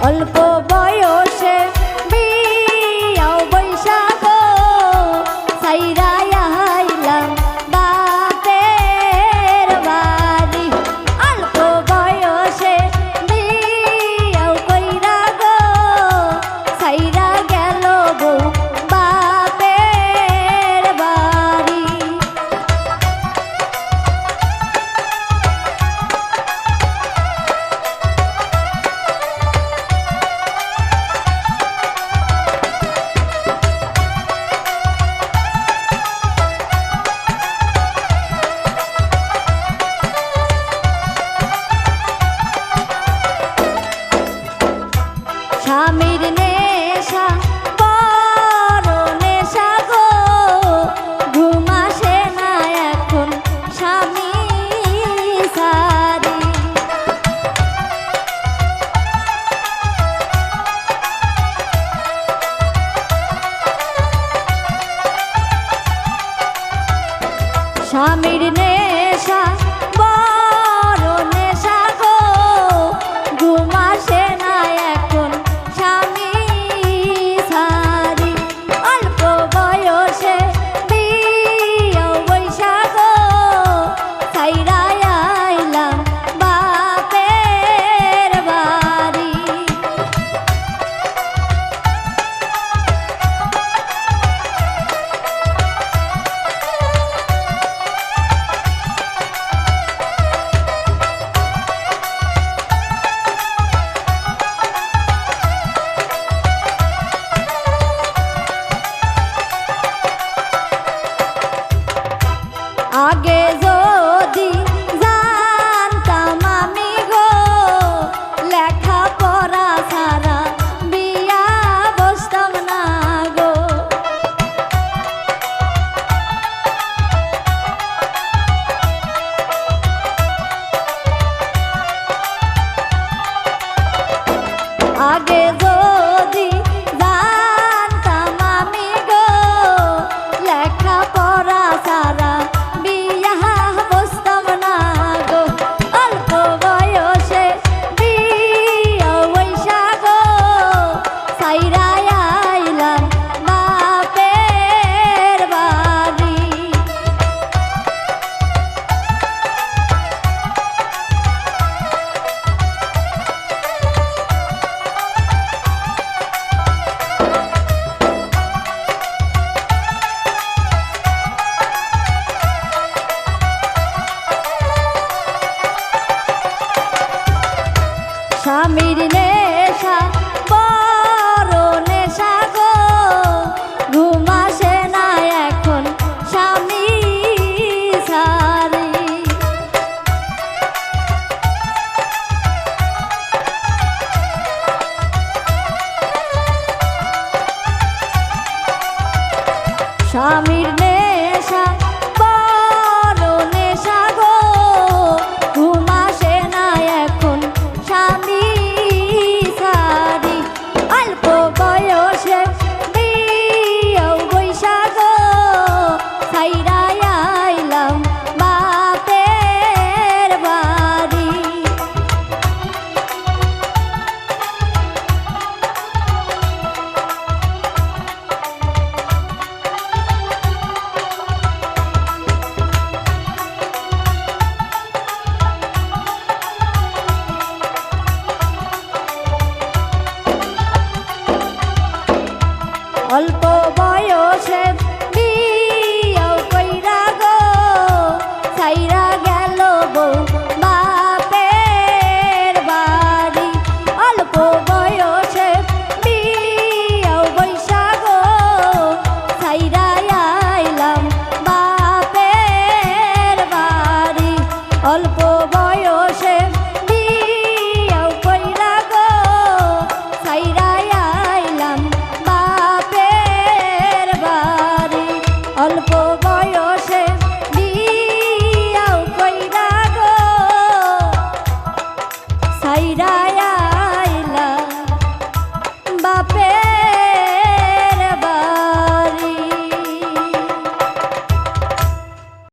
অল্প বয়সে বিয়াও বৈশাখ সাইরা আইলাম বাপের বাড়ি। অল্প বয়সে বিয়াও কইরা গো সাইরা গেল বউ বাপের বাড়ি। স্বামীর নেশা বড় নেশা গো ঘুম আসে না এখন স্বামী সারি। স্বামীর নেশা বড় নেশা গো ঘুম আসে না এখন স্বামী সারি। অল্প বয়সে বিয়াও বৈশাখ সাইরা আইলাম বাপের বাড়ি। আগে যদি জানতাম আমি গো লেখাপড়া ছাড়া বিয়া বসতাম না গো। আগে যদি জানতাম আমি গো লেখাপড়া ছাড়া বিয়া বসতাম না গো। অল্প বয়সে বিয়া বৈশাখ সাইরা আইলাম বাপের বাড়ি। স্বামীর নেশা বড় নেশা গো ঘুম আসে না এখন স্বামী সারি। স্বামীর নেশা বড় নেশা গো ঘুম আসে না এখন স্বামী সারি। অল্প বয়সে বিয়াও বৈশাখ সাইরা আইলাম বাপের বাড়ি। অল্প বয়সে বিয়াও কইরা গো সাইরা গেল বউ বাপের বাড়ি। অল্প বয়সে বিয়াও বৈশাখ সাইরা আইলাম বাপের বাড়ি। অল্প